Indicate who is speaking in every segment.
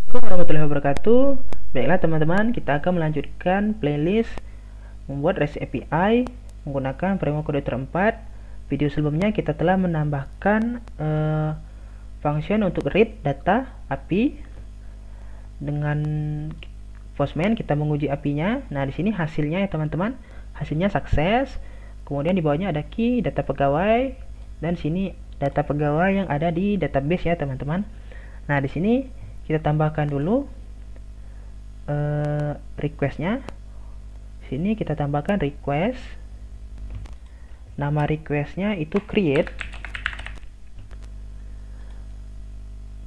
Speaker 1: Assalamualaikum warahmatullahi wabarakatuh. Baiklah teman-teman, kita akan melanjutkan playlist membuat REST API menggunakan framework Kode 4. Video sebelumnya kita telah menambahkan function untuk read data API dengan Postman. Kita menguji API-nya. Nah, di sini hasilnya ya teman-teman. Hasilnya sukses. Kemudian di bawahnya ada key data pegawai dan sini data pegawai yang ada di database ya teman-teman. Nah, di sini kita tambahkan dulu requestnya. Sini kita tambahkan request. Nama requestnya itu create.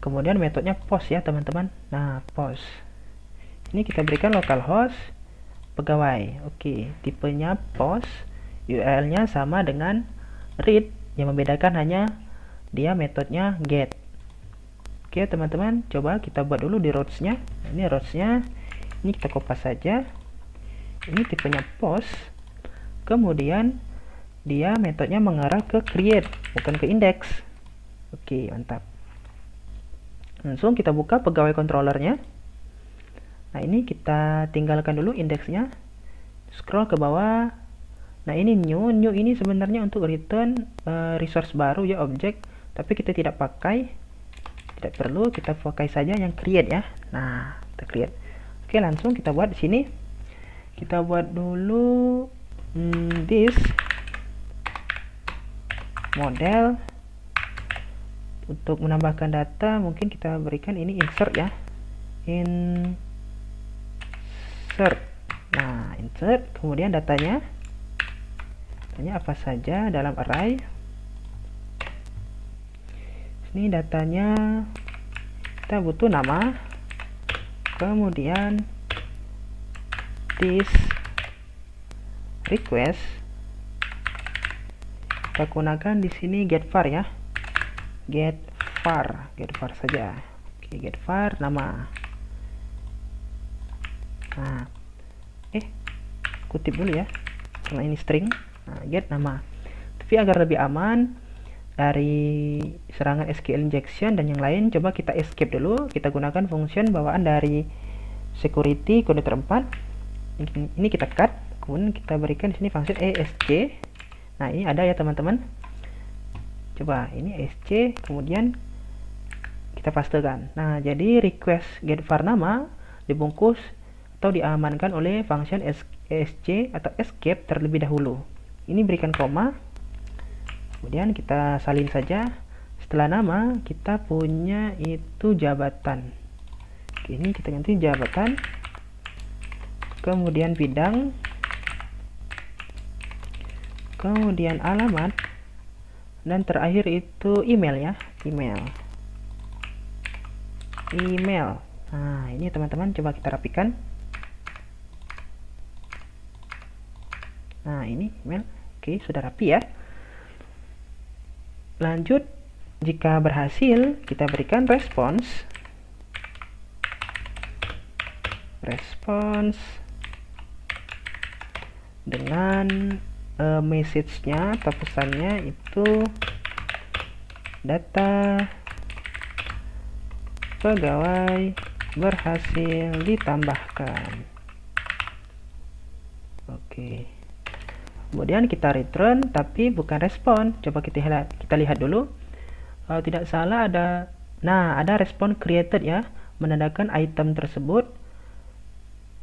Speaker 1: Kemudian metodenya post ya teman-teman. Nah, post. Ini kita berikan localhost pegawai. Oke, tipenya post. URL-nya sama dengan read. Yang membedakan hanya dia metodenya get. Oke teman-teman, coba kita buat dulu di routes-nya. Ini routes-nya, ini kita kopas saja. Ini tipenya post. Kemudian dia metodenya mengarah ke create, bukan ke index. Oke, mantap. Langsung kita buka pegawai controllernya. Nah, ini kita tinggalkan dulu indeksnya. Scroll ke bawah. Nah, ini new ini sebenarnya untuk return resource baru ya, objek, tapi kita tidak pakai. Tidak perlu, kita pakai saja yang create ya. Nah, kita create. Oke, langsung kita buat di sini. Kita buat dulu this model. Untuk menambahkan data mungkin kita berikan ini insert ya. Insert. Nah, insert, kemudian datanya apa saja dalam array. Ini datanya kita butuh nama, kemudian this request kita gunakan di sini get var ya, get var saja. Oke, get var nama. Nah, kutip dulu ya karena ini string. Nah, get nama. Tapi agar lebih aman dari serangan SQL injection dan yang lain, coba kita escape dulu. Kita gunakan function bawaan dari security Kode 4. Ini kita cut, kemudian kita berikan di sini function esc. Nah, ini ada ya teman-teman. Coba ini esc, kemudian kita pastekan. Nah, jadi request get var nama dibungkus atau diamankan oleh function esc atau escape terlebih dahulu. Ini berikan koma. Kemudian kita salin saja. Setelah nama kita punya itu jabatan. Oke, ini kita ganti jabatan. Kemudian bidang. Kemudian alamat. Dan terakhir itu email ya. Email. Nah, ini teman-teman coba kita rapikan. Nah, ini email. Oke, sudah rapi ya. Lanjut, jika berhasil kita berikan response dengan message-nya atau pesannya itu data pegawai berhasil ditambahkan. Oke. Kemudian kita return tapi bukan respon. Coba kita lihat dulu. Kalau tidak salah ada respon created ya, menandakan item tersebut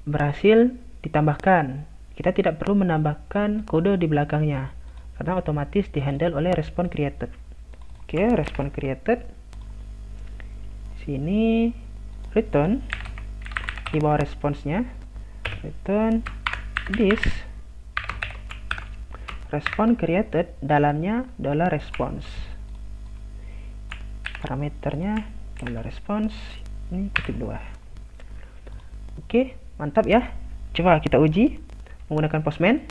Speaker 1: berhasil ditambahkan. Kita tidak perlu menambahkan kode di belakangnya karena otomatis dihandle oleh respon created. Oke, respon created. Sini return di bawah responsnya. Return this respon created, dalamnya $response. Parameternya $response. Ini kutip 2. Oke, mantap ya. Coba kita uji menggunakan Postman.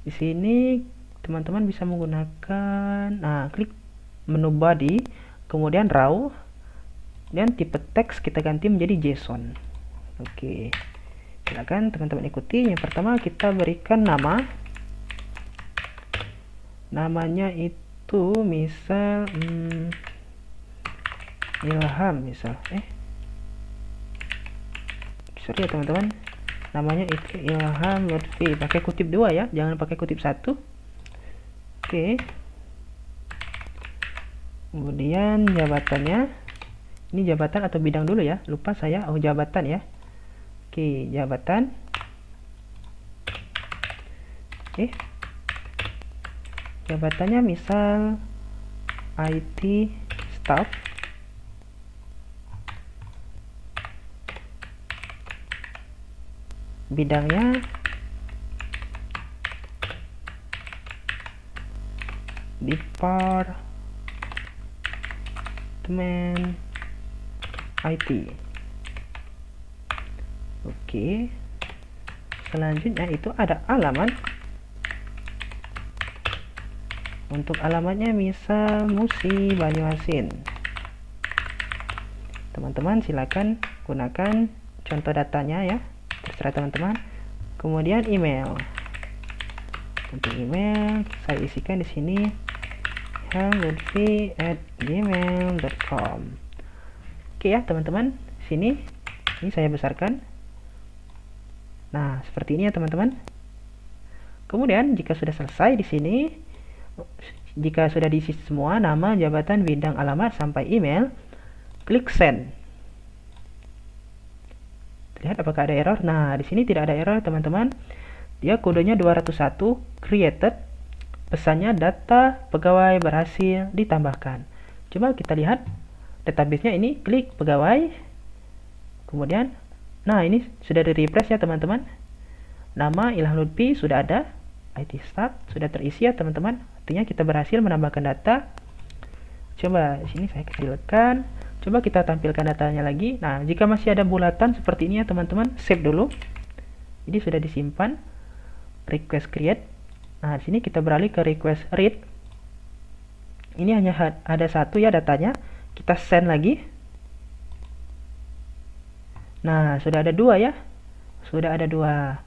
Speaker 1: Di sini teman-teman bisa menggunakan klik menu body, kemudian raw, dan tipe teks kita ganti menjadi JSON. Oke. Silakan teman-teman ikuti. Yang pertama kita berikan nama. Namanya itu misal Ilham misal. sorry ya teman-teman, namanya itu Ilham Lutfi, pakai kutip 2 ya, jangan pakai kutip 1. Oke. Kemudian jabatannya, ini jabatan atau bidang dulu ya, lupa saya. Oh, jabatan ya. Oke, jabatan. Oke, jabatannya misal IT staff. Bidangnya Departemen IT. Oke, selanjutnya itu ada alamat. Untuk alamatnya misal Musi Banyuasin. Teman-teman silakan gunakan contoh datanya ya, terserah teman-teman. Kemudian email. Untuk email saya isikan di sini ilhamlutfi@gmail.com. Oke ya teman-teman, sini ini saya besarkan. Nah, seperti ini ya teman-teman. Kemudian jika sudah selesai di sini, jika sudah diisi semua nama, jabatan, bidang, alamat sampai email, klik send. Lihat apakah ada error. Nah, di sini tidak ada error teman-teman. Dia kodenya 201 created. Pesannya data pegawai berhasil ditambahkan. Coba kita lihat database-nya, ini klik pegawai. Kemudian nah, ini sudah di refresh ya teman-teman. Nama Ilham Lutfi sudah ada. IT staff sudah terisi ya teman-teman. Artinya kita berhasil menambahkan data. Coba di sini saya kecilkan. Coba kita tampilkan datanya lagi. Nah, jika masih ada bulatan seperti ini ya teman-teman, save dulu. Jadi sudah disimpan. Request create. Nah, di sini kita beralih ke request read. Ini hanya ada satu ya datanya. Kita send lagi. Nah, sudah ada 2 ya. Sudah ada 2.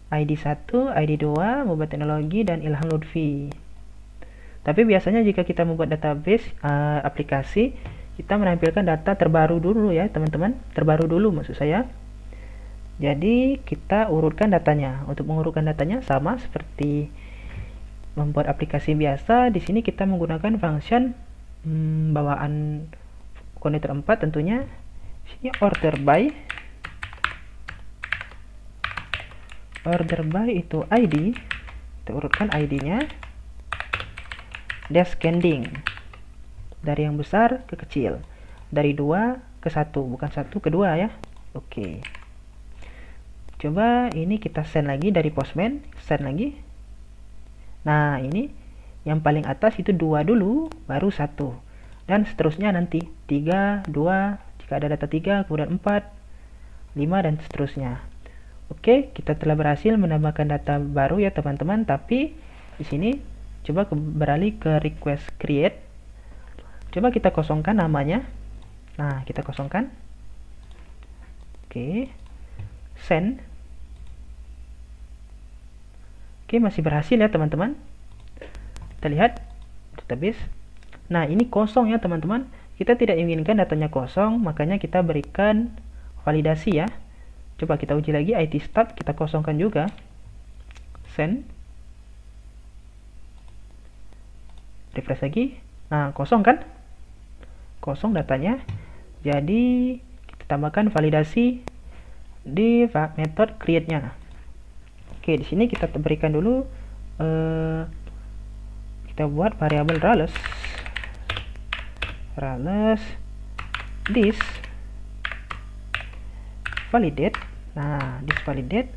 Speaker 1: ID 1, ID 2, Mubah Teknologi, dan Ilham Lutfi. Tapi biasanya jika kita membuat database aplikasi, kita menampilkan data terbaru dulu ya teman-teman. Terbaru dulu maksud saya. Jadi kita urutkan datanya. Untuk mengurutkan datanya sama seperti membuat aplikasi biasa. Di sini kita menggunakan function bawaan connector 4 tentunya. Sini order by. Order by itu ID, kita urutkan ID-nya. Descending, dari yang besar ke kecil, dari 2 ke 1, bukan 1 ke 2 ya. Oke. Coba ini kita send lagi dari Postman, send lagi. Nah, ini yang paling atas itu 2 dulu, baru 1. Dan seterusnya nanti 3, 2, jika ada data 3, kemudian 4, 5, dan seterusnya. Oke, kita telah berhasil menambahkan data baru ya teman-teman. Tapi di sini coba beralih ke request create. Coba kita kosongkan namanya. Nah, kita kosongkan. Oke, send. Oke, masih berhasil ya teman-teman. Kita lihat database. Nah, ini kosong ya teman-teman. Kita tidak inginkan datanya kosong, makanya kita berikan validasi ya. Coba kita uji lagi, IT staff kita kosongkan juga. Send. Refresh lagi. Nah, kosong kan? Kosong datanya. Jadi kita tambahkan validasi di method create-nya. Oke, di sini kita berikan dulu kita buat variabel rales this validate. Nah, this validate,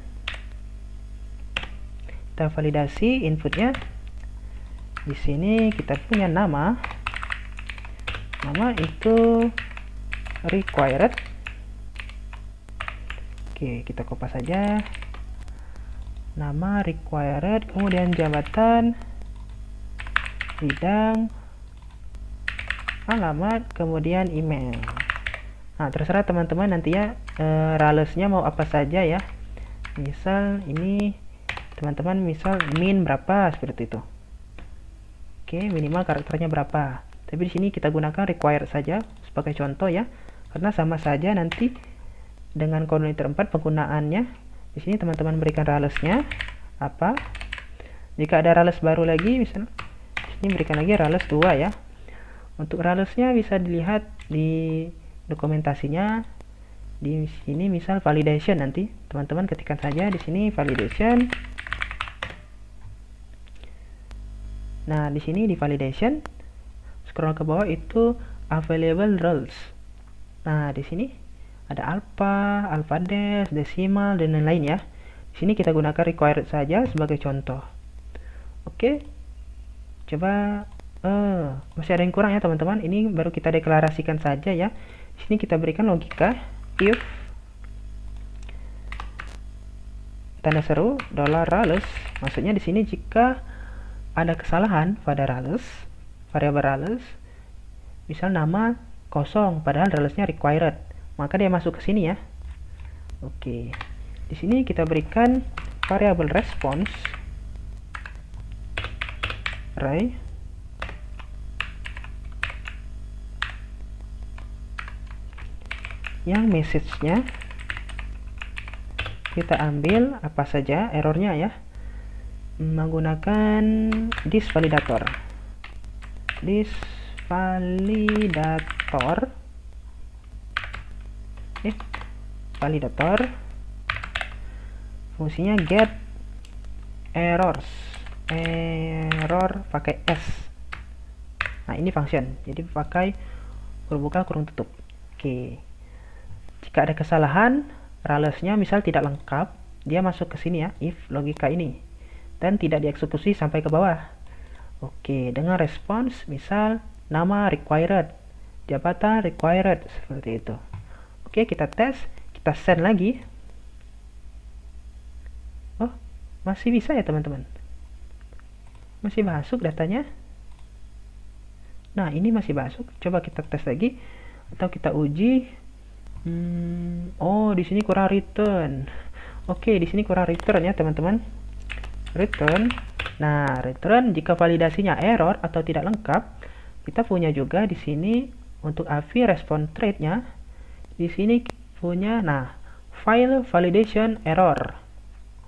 Speaker 1: kita validasi inputnya. Di sini kita punya nama itu required. Oke, kita kopas saja nama required, kemudian jabatan, bidang, alamat, kemudian email. Nah, terserah teman-teman nanti ya ralesnya mau apa saja ya. Misal ini teman-teman misal min berapa seperti itu. Oke, minimal karakternya berapa. Tapi di sini kita gunakan required saja sebagai contoh ya, karena sama saja nanti dengan koordinator 4 penggunaannya. Di sini teman-teman berikan ralesnya apa. Jika ada rales baru lagi, misalnya di sini berikan lagi rales 2 ya. Untuk ralesnya bisa dilihat di dokumentasinya. Di sini misal validation, nanti teman-teman ketikkan saja di sini validation. Nah, di sini di validation scroll ke bawah itu available rules. Nah, di sini ada alpha, alpha dash, decimal dan lain-lain ya. Di sini kita gunakan required saja sebagai contoh. Oke. Coba masih ada yang kurang ya teman-teman. Ini baru kita deklarasikan saja ya. Di sini kita berikan logika if tanda seru $rales. Maksudnya di sini jika ada kesalahan pada rales, variabel rales, misal nama kosong padahal ralesnya required, maka dia masuk ke sini ya. Oke. Di sini kita berikan variabel response array yang message-nya kita ambil apa saja errornya ya, menggunakan this validator validator fungsinya get error pakai s. Nah, ini function, jadi pakai kurung buka kurung tutup. Oke. Jika ada kesalahan ralesnya misal tidak lengkap, dia masuk ke sini ya, if logika ini, dan tidak dieksekusi sampai ke bawah. Oke, dengan response misal nama required, jabatan required, seperti itu. Oke, kita tes, kita send lagi. Oh, masih bisa ya teman-teman, masih masuk datanya. Nah, ini masih masuk. Coba kita tes lagi atau kita uji. Oh, di sini kurang return. Oke, di sini kurang return ya teman-teman. Return. Nah, return jika validasinya error atau tidak lengkap. Kita punya juga di sini untuk AVI response rate-nya. Di sini punya file validation error.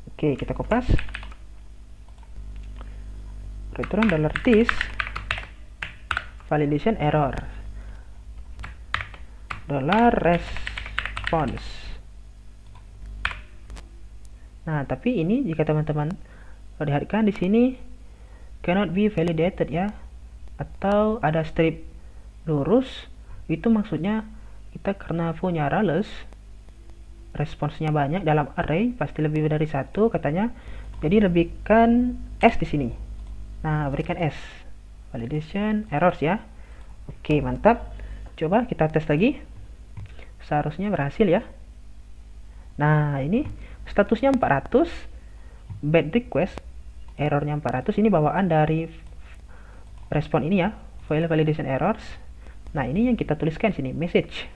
Speaker 1: Oke, kita kopas. Return $this validation error $response. Nah, tapi ini jika teman-teman perhatikan di sini cannot be validated ya, atau ada strip lurus, itu maksudnya kita karena punya rales responsnya banyak dalam array, pasti lebih dari satu katanya, jadi lebihkan s di sini. Nah, berikan s validation errors ya. Oke, mantap. Coba kita tes lagi. Seharusnya berhasil ya. Nah, ini statusnya 400, bad request, errornya 400. Ini bawaan dari respon ini ya, file validation errors. Nah, ini yang kita tuliskan sini, message.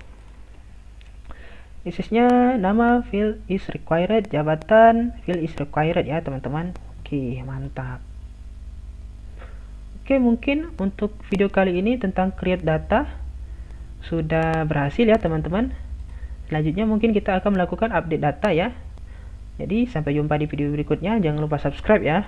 Speaker 1: Message-nya nama field is required, jabatan field is required ya teman-teman. Oke, mantap. Oke, mungkin untuk video kali ini tentang create data sudah berhasil ya teman-teman. Selanjutnya mungkin kita akan melakukan update data ya. Jadi sampai jumpa di video berikutnya. Jangan lupa subscribe ya.